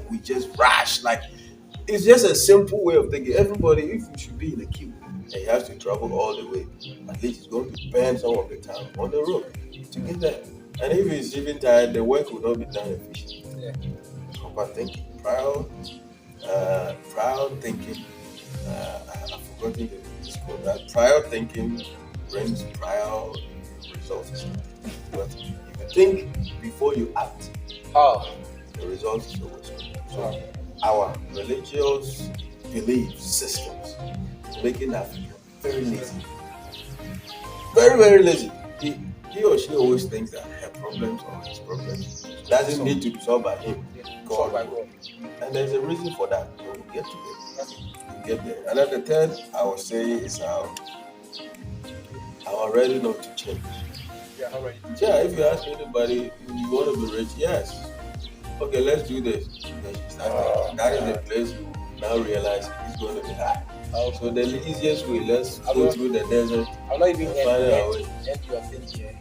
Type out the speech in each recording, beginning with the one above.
We just rush. Like, it's just a simple way of thinking. Everybody, if you should be in a queue and he has to travel all the way, at least he's going to spend some of the time on the road to get there. And if he's even tired, the work will not be done efficiently. Yeah. Proper thinking, prior thinking. I've forgotten this quote. That prior thinking brings prior results. But if you think before you act, Oh. the results is always good. So our religious belief systems is making Africa very lazy. Very, very lazy. He or she always thinks that her problems or his problems doesn't need to be solved by him. Solved by God. And there's a reason for that. We'll get to it. We'll get there. And then the third I would say is our ready not to change. Yeah, all right. Yeah, if you ask anybody, you want to be rich? Yes. Okay, let's do this. Then you start thinking. That is the place you now realize it's going to be hard. So the easiest way, let's go through the desert. I'll not even Find our way. end your thing here.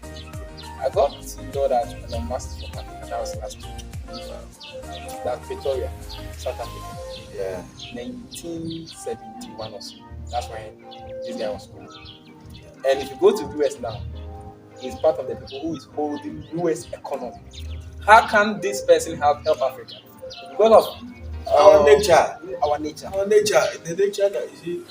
I got to know that when I mastered from Africa, that was last week. That's Pretoria, South Africa. Yeah. 1971 or so. That's when this guy was born. And if you go to US now, he's part of the people who is holding US economy. How can this person help Africa? Because of Our nature. Our nature. Our nature. The nature that you see,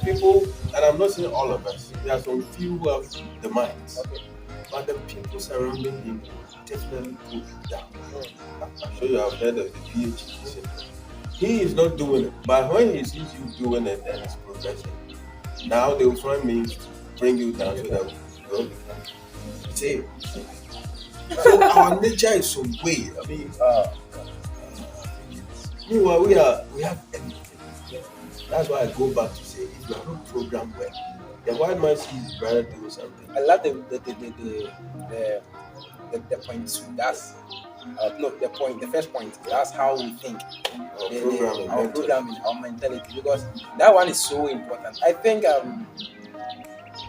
people, and I'm not saying all of us, there are some few who have the minds. Okay. But the people surrounding him definitely put it down. I'm sure you have heard of the PhD syndrome. He is not doing it, but when he sees you doing it and it's progressing, now they will find means to bring you down so that you don't become same. So our nature is some way. I mean, meanwhile we have everything. That's why I go back to say, if you are not programmed well, the white man sees his brother doing something. I love the point two. That's the point. The first point. That's how we think. Our programming, our mentality. Because that one is so important. I think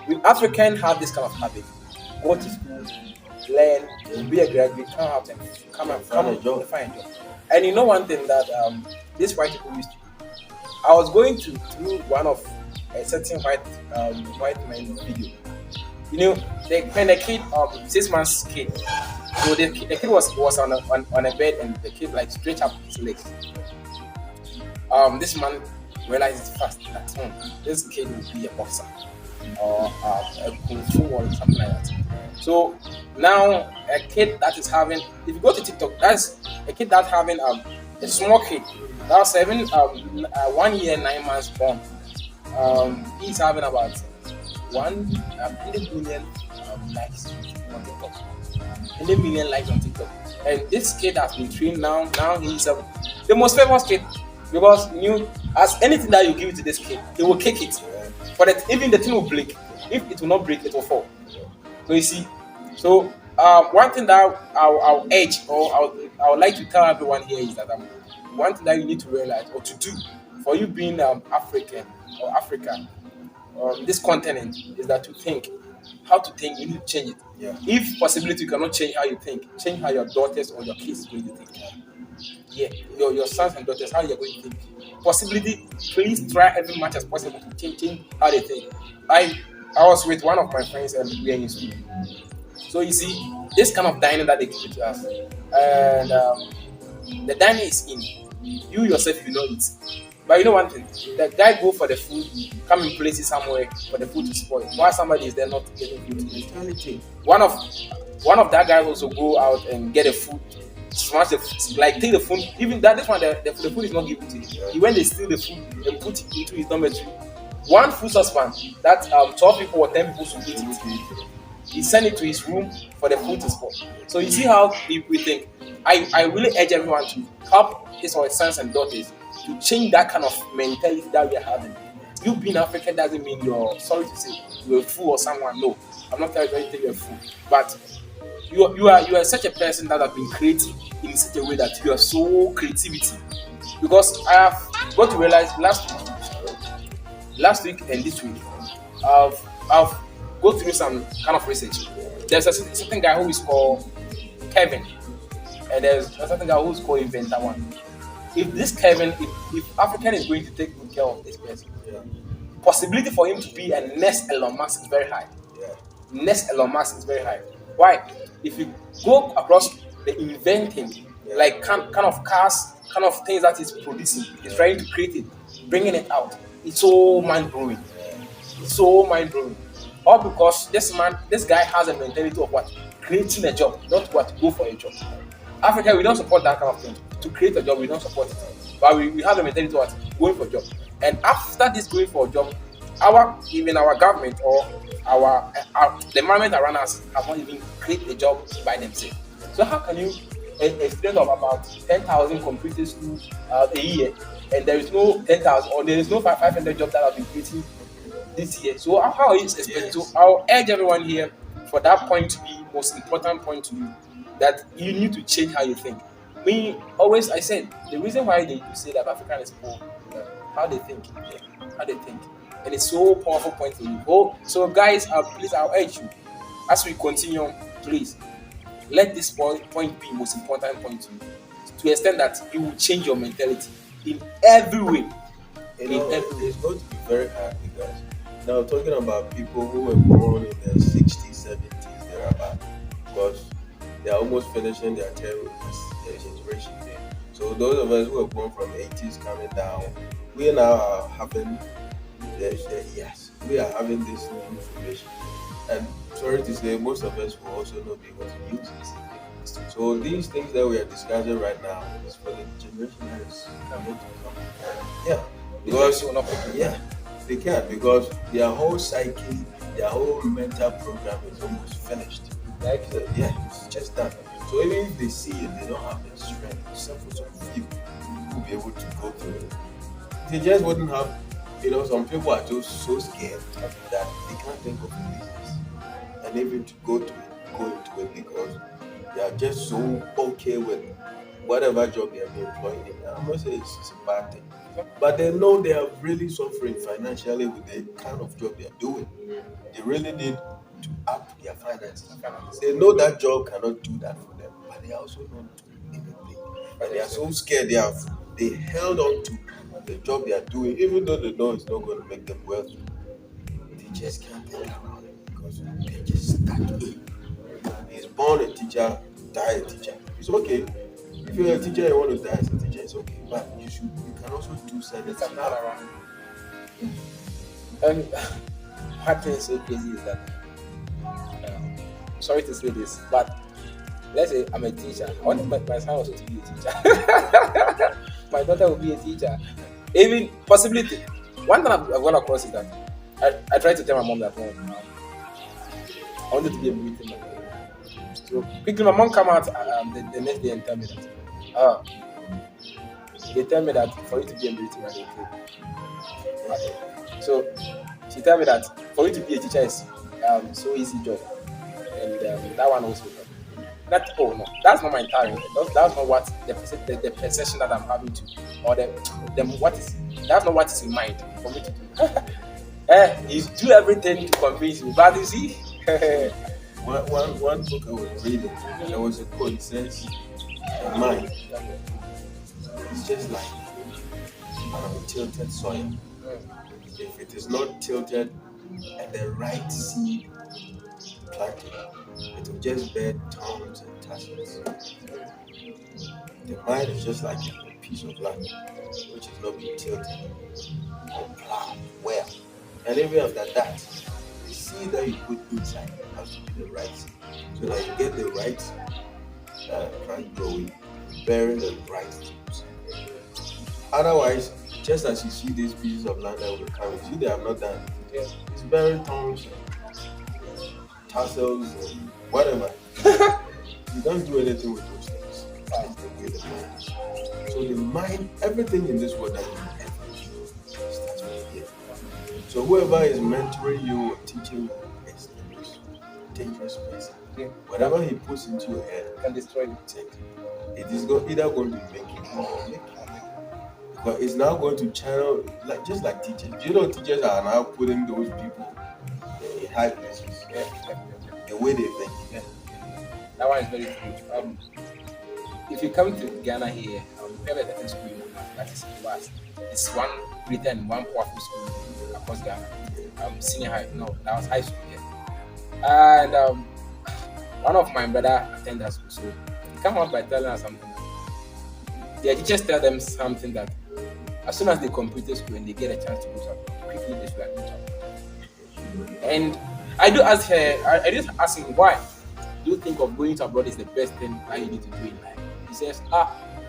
we Africans have this kind of habit. Go to school, learn, be a graduate, come out and find a job. And you know one thing that these white people used to do. I was going through one of a certain white man video. You know, when the kid, 6 months kid, so the kid was on a bed and the kid like stretched up his legs. This man realized fast that this kid will be a boxer or a kung fu or something like that. So now a kid that is having, if you go to TikTok, that's a kid that's having a small kid that's 1 year 9 months born. He's having about 100 million likes on TikTok. 100 million likes on TikTok. And this kid has been trained now. Now he's the most famous kid because as anything that you give to this kid, he will kick it. But even the thing will break. If it will not break, it will fall. So you see. So one thing that I'll edge or I would like to tell everyone here is that one thing that you need to realize or to do for you being African or Africa, this continent, is that to think. How to think, you need to change it. Yeah. If possibility, you cannot change how you think. Change how your daughters or your kids going to think. Yeah, your sons and daughters, how you're going to think. Possibility, please try every much as possible to change how they think. I was with one of my friends and we are in school. So you see, this kind of dining that they give to us, and the dining is in. You yourself, you know it. But you know one thing, the guy go for the food, come in places somewhere for the food to spoil. While somebody is there not getting food to eat. One of that guys also go out and get the food, smash the food, like take the food. Even that this one, the food is not given to him. He went and steal the food and put it into his dormitory. One food saucepan that 12 people or 10 people should eat it. He sent it to his room for the food to spoil. So you see how we think. I really urge everyone to help his or his sons and daughters to change that kind of mentality that we are having. You being African doesn't mean you're, sorry to say, you're a fool or someone. No, I'm not telling you you're a fool. But you are such a person that has been creative in such a way that you are so creativity. Because I have got to realize last week and this week, I've go through some kind of research. There's a certain guy who is called Kevin. and there's a certain guy who's called Inventor One. If this Kevin, if African is going to take good care of this person, Yeah. possibility for him to be a next Elon Musk is very high. Yeah. Next Elon Musk is very high. Why? If you go across the inventing, like kind of cars, kind of things that he's producing, he's trying to create it, bringing it out. It's so mind blowing. It's so mind blowing. All because this guy has a mentality of what? Creating a job, not what? Go for a job. Africa, we don't support that kind of thing. To create a job, we don't support it. But we have a mentality of what? Going for a job. And after this going for a job, even our government or the environment around us have not even created a job by themselves. So how can you a student of about 10,000 completed school a year, and there is no 10,000 or there is no 500 jobs that have been created this year? So how is expected? So I'll urge everyone here for that point to be most important point to you, that you need to change how you think. I said the reason why they say that African is poor, how they think, and it's so powerful point for you. Oh, so guys, please, I'll urge you as we continue, please let this point be most important point to you, to the extent that you will change your mentality in every way. It's going to be very hard because now talking about people who were born in the 60s, 70s, thereabout, because they are almost finishing their generation there. So those of us who were born from 80s coming down, we now are having we are having this new information. And sorry to say, most of us will also not be able to use this. So these things that we are discussing right now is for the generation that is coming to come. Yeah. Because they can't, because their whole psyche, their whole mental program is almost finished. It's just done. So even if they see it, they don't have the strength, except for some few to be able to go through it. They just wouldn't have, some people are just so scared that they can't think of a business and even to go into it because they are just so okay with whatever job they are being employed in. I'm not saying it's a bad thing, but they know they are really suffering financially with the kind of job they are doing. They really need to up their finances. They know that job cannot do that for them, but they also not doing anything. But they are so scared. They held on to the job they are doing, even though they know it's not going to make them wealthy. They just can't think around it because they just stuck in. He's born a teacher, die a teacher. It's okay. If you're a teacher, you want to die as a teacher, it's okay. But you can also do certain things around. And what is so crazy is that, sorry to say this, but let's say I'm a teacher. I want my son also to be a teacher. My daughter will be a teacher. Even possibility. One thing I've gone across is that I tried to tell my mom that I wanted to be a military man. So quickly, my mom come out the next day and tell me that. They tell me that for you to be a military man, okay. So she tell me that for you to be a teacher is so easy job, and that one also. That's not my entire. That's not what the perception that I'm having to, or that's not what is in mind for me to do. You do everything to convince me, but you see. One book I was reading, there was a quote. It says, "Mind is just like tilted soil. If it is not tilted and the right seed planted, it will just bear thorns and tassels. The mind is just like a piece of land which is not being tilted or plowed well. And even after that, the seed that you put inside has to be the right seed, so that you get the right plant growing, bearing the right fruits. Otherwise, just as you see these pieces of land that will carry, see they have not done. It's bearing thorns, tassels, and whatever. You don't do anything with those things. That's the way the mind is. So the mind, everything in this world that you ever do starts with here. So whoever is mentoring you or teaching you is the most dangerous person. Whatever he puts into your head Can destroy you. it is either going to make it or make it. But it's now going to channel, just like teachers. You know, teachers are now putting those people in high places. The way they think. That one is very true. if you come to Ghana here, we have a certain school in Kumasi, that is UAS. It's one greater and one powerful school across Ghana. Senior high, no, that was high school here. And one of my brother attended that school, so he come out by telling us something. Their teachers tell them something that as soon as they complete school and they get a chance to go to abroad, quickly they should admit to abroad. And I do ask her, I just ask him why do you think of going to abroad is the best thing that you need to do in life? He says,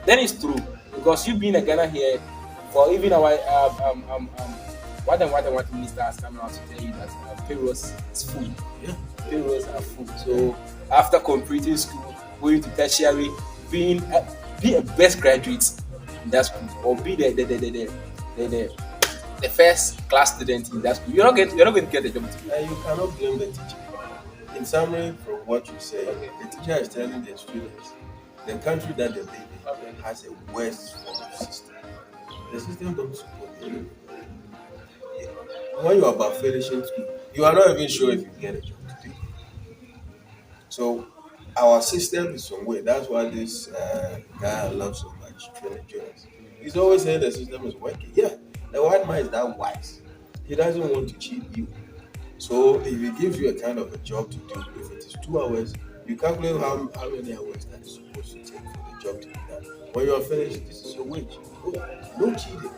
then it's true because you being a Ghana here for even our what minister has come out to tell you that payrolls is full. Yeah. Payrolls are full. So after completing school, going to tertiary, be a best graduate in that school or be the first class student in that school. You're not going to get the job. And you cannot blame the teacher. In summary, from what you say, the teacher is telling the students the country that they live in has a worse form of system. The system don't support you. When you are about finishing school, you are not even sure if you get a job to do. So our system is some way. That's why this guy I love so much, Training Jones. He's always saying the system is working. Yeah, the white man is that wise. He doesn't want to cheat you. So if he gives you a kind of a job to do, if it is 2 hours, you calculate how many hours that is supposed to take for the job to be done. When you are finished, this is your wage. No cheating.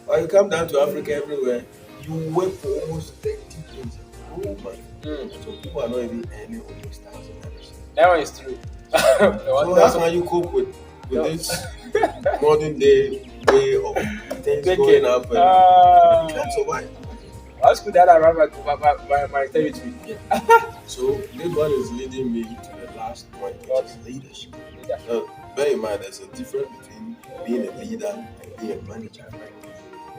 Or you come down to Africa everywhere, you work for almost 30 days. Oh my. So people are not even earning almost $1,000. That one is true. So that's how you cope with this modern day way of things going up and you can't survive. That's good that I run my territory. So this one is leading me to the last point, which is leadership. Now, bear in mind, there's a difference between being a leader and being a manager.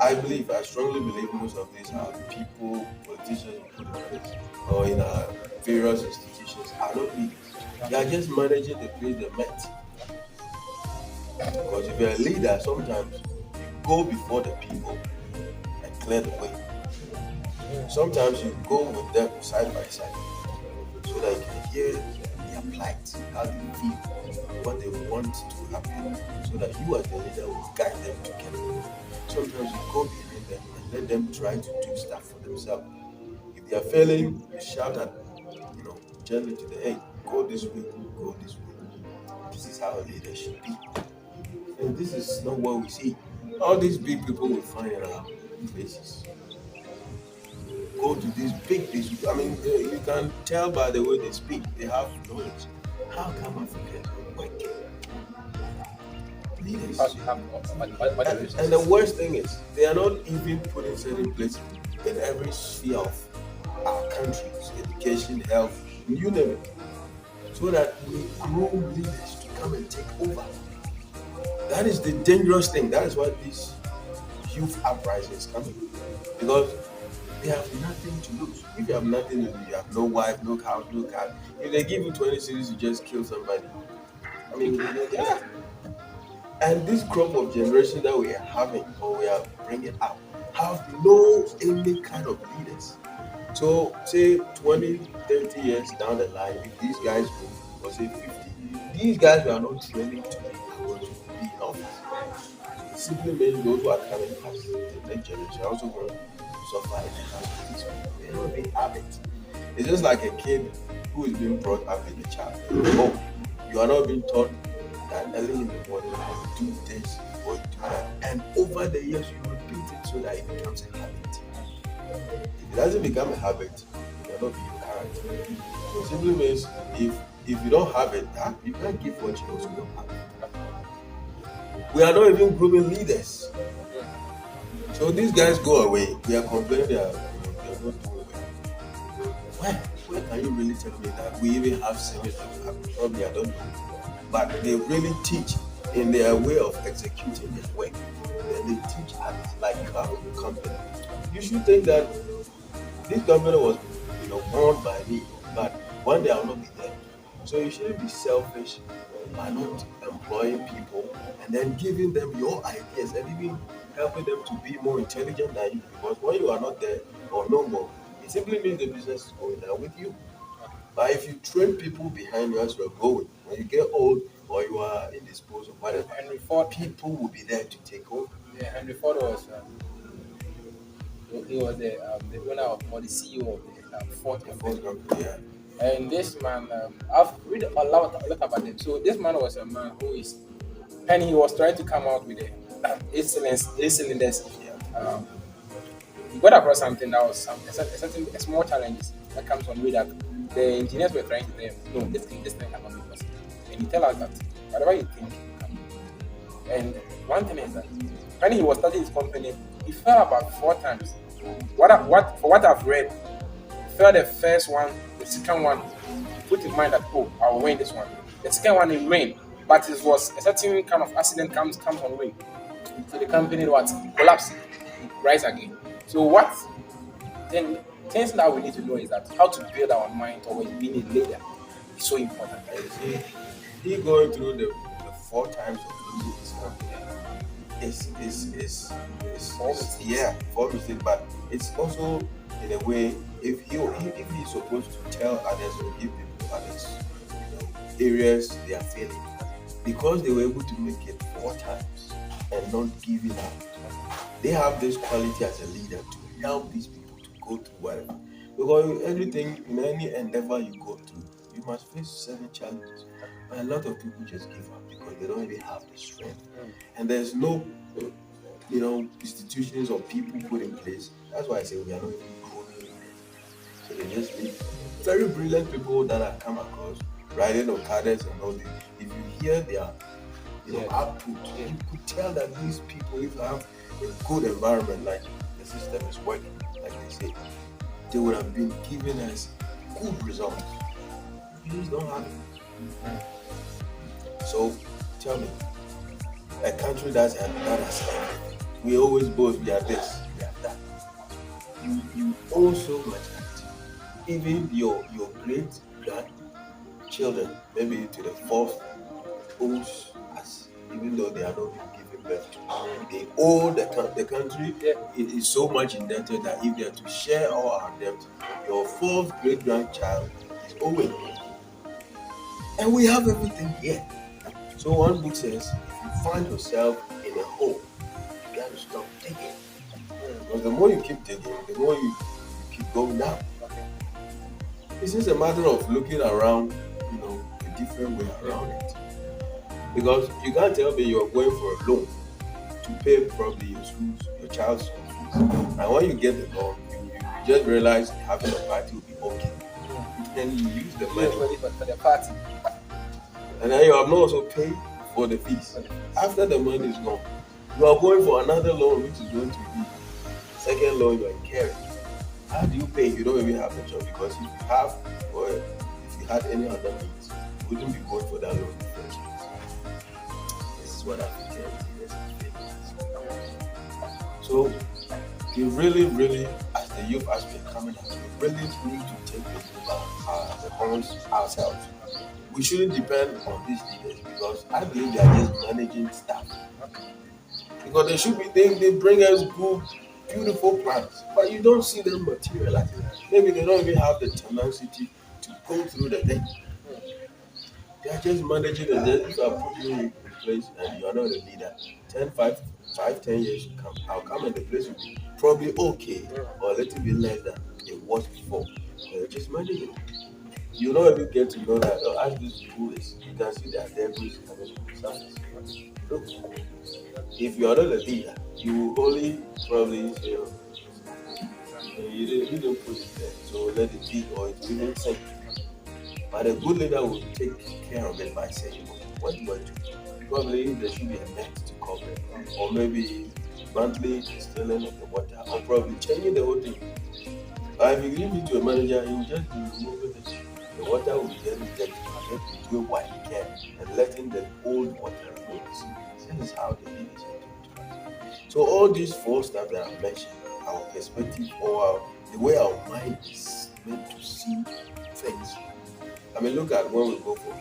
I strongly believe most of these are people, politicians who put in place or in our various institutions are not leaders. They are just managing the place they met. Because if you're a leader, sometimes you go before the people and clear the way. Sometimes you go with them side by side so that you can hear their plight, how they feel, what they want to happen, so that you as the leader will guide them together. Sometimes you go behind them and let them try to do stuff for themselves. If they are failing, you shout at gently to the hey, go this way, go this way. This is how a leader should be. And this is not what we see. All these big people we find in our places go to these big places. I mean, you can tell by the way they speak, they have knowledge. How come Africans don't work? Leaders. And the worst thing is, they are not even put in certain places in every sphere of our countries, education, health, you name it, so that we groom leaders to come and take over. That is the dangerous thing. That is why this youth uprising is coming. Because they have nothing to lose. If you have nothing to lose, you have no wife, no house, no car. If they give you 20 cities, you just kill somebody. I mean, yeah. And this crop of generation that we are having or we are bringing up have no any kind of leaders. So say 20, 30 years down the line, if these guys go, or say 50, these guys are not training to be in office. It simply means those who are coming as the next generation are also going to suffer it. They don't really have it. It's just like a kid who is being brought up in the child. Oh, you are not being taught that early in the morning you do this or you do that. And over the years you repeat it so that it becomes a habit. If it doesn't become a habit, you cannot be a character. So it simply means if you don't have it, you can't give what you also don't have. We are not even grooming leaders. So these guys go away. We are complaining they are not doing well. Where can you really tell me that we even have seminars? Probably I don't know. But they really teach in their way of executing their work. And they teach at like a company. You should think that this company was born by me, but one day I will not be there. So you shouldn't be selfish by not employing people and then giving them your ideas and even helping them to be more intelligent than you. Because when you are not there or no more, it simply means the business is going down with you. But if you train people behind you as you're going, when you get old, or you are indisposed or whatever, Henry Ford. people will be there to take over. Yeah, Henry Ford was. He was the owner of, or the CEO of the Ford The company. phone company, yeah. And this man, I've read a lot about him. So this man was a man who is, and he was trying to come out with the eight cylinders. Yeah. He got across something that was a small challenges that comes on with that. The engineers were trying to tell him, no, this thing cannot be possible. And he tell us that whatever you think, you can do. And one thing is that when he was starting his company, he fell about 4 times. What I've read, he fell the first one, the second one, put in mind that, oh, I'll win this one. The second one he win, but it was a certain kind of accident comes on win. So the company what collapse, rise again. So what then things that we need to know is that how to build our mind towards being a leader is so important. And you see, he going through the 4 times of losing his company is yeah, for mistakes, but it's also in a way if he's supposed to tell others or give people others, areas they are failing because they were able to make it 4 times and not giving up. They have this quality as a leader to help these people to go through whatever. Because everything in any endeavor you go through, you must face certain challenges. But a lot of people just give up because they don't even have the strength. And there's no, institutions or people put in place. That's why I say we are not even growing. So they just leave. Very brilliant people that I come across riding Okadas and all this. If you hear their output, you could tell that these people, if you have a good environment, like the system is working, like they say, they would have been giving us good results. You just don't have it. So tell me, a country that has everything, we always boast we are this, we are that. You owe so much that even your great grandchildren, maybe to the fourth, owes us, even though they are not being given birth to. They owe the country. It is so much indebted that if they are to share all our debt, your fourth great grandchild is owing. And we have everything here. So one book says, if you find yourself in a hole, you got to stop digging. Because the more you keep digging, the more you keep going down. It's just a matter of looking around, a different way around it. Because you can't tell me you're going for a loan to pay probably your child's school fees. And when you get the loan, you just realize having a party will be okay. Then you use the money for the party. and then you have not also paid for the fees. After the money is gone, you are going for another loan, which is going to be second loan you are incurring. How do you pay? You don't even have the job because if you have, or if you had any other means, you wouldn't be going for that loan in the first place. This is what I've been telling you. So you really, as the youth as we're coming out, we really need to take the horns ourselves. We shouldn't depend on these leaders because I believe they are just managing stuff. Because they bring us good, beautiful plans, but you don't see them materialize. Maybe they don't even have the tenacity to go through the thing. They are just managing it. If I put you in place and you are not a leader, 10 years to come, I'll come and the place will be probably okay or a little bit less than it was before. You're just managing it. You don't even get to know that, as this school is, you can see that devils coming from the surface. Look, if you are not a leader, you will only probably say, you didn't put it there, so let it be, or it will not sink. But a good leader will take care of it by saying, what do I do? Probably there should be a net to cover it, or maybe monthly distilling of the water, or probably changing the whole thing. But if you give it to a manager, he will just be removing it. The water will just be doing what he can and letting the old water remain. This is how the leaders are doing it. So all these 4 stuff that I mentioned, our perspective or the way our mind is meant to see things. I mean, look at when we go for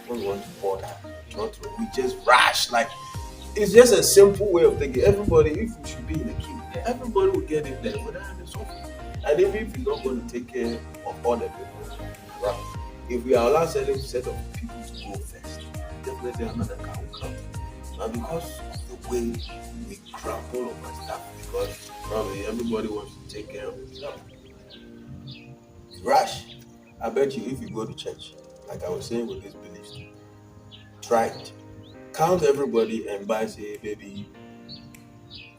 when we want to border, we just rush. Like, it's just a simple way of thinking. Everybody, if we should be in a queue, everybody will get in there without any sofa. And even if you're not going to take care of all the people, right? If we allow certain set of people to go first, next day another car will come. Now because of the way we grapple over stuff, because probably everybody wants to take care of himself. Rush. I bet you if you go to church, like I was saying with this beliefs, try it. Count everybody and buy, say, maybe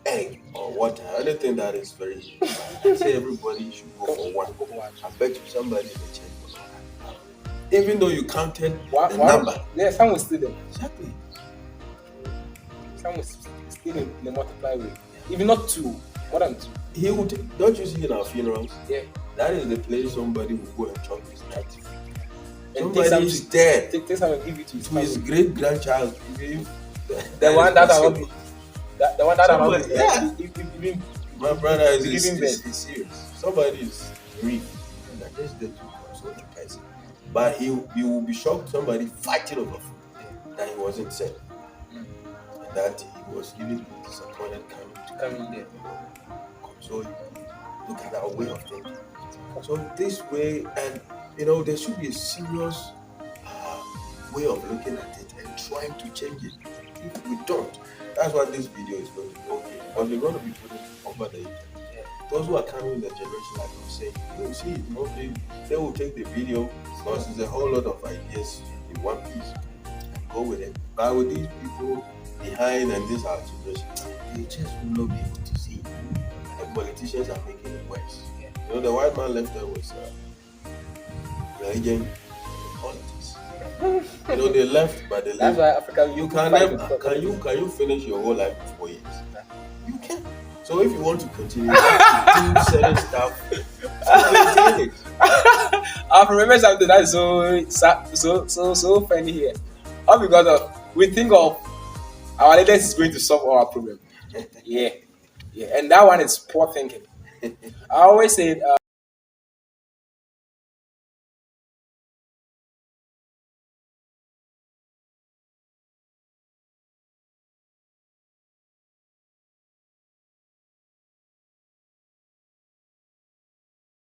egg or water, anything that is very easy. And say everybody should go for one. I bet you somebody in the church will not have. Even though you counted the number. Yeah, some will steal them. Exactly. Some will steal in the multiply way. Even not two, more than two. He would. Don't you see in our funerals? Yeah. That is the place somebody will go and chop his night. And take Somebody is dead Take some and give it to his to his family. great grandchild. The one that I want. The one that I want. Yeah. Even My brother is Giving birth. serious. Somebody is grieved. And that is the such a person. But he will be shocked somebody fighting over food that he wasn't sent. And that he was really disappointed coming come in there. So look at our way of thinking. So this way, and there should be a serious way of looking at it and trying to change it. If we don't, that's what this video is going to be okay. Because we're going to be putting it over the internet. Those who are coming in the generation, like I was saying, you will see, they will take the video because it's a whole lot of ideas in one piece and go with it. But with these people behind and this our generation, they just will not be able to see. The politicians are making it worse. The white man left there was religion and politics. They left, but they That's left. why Africa. You can never. Can you finish your whole life in 4 years? You can. So if you want to continue, you have to do certain stuff to maintain it. I remember something that is so funny here. All because of we think of our leaders is going to solve our problem. Yeah, and that one is poor thinking. I always say.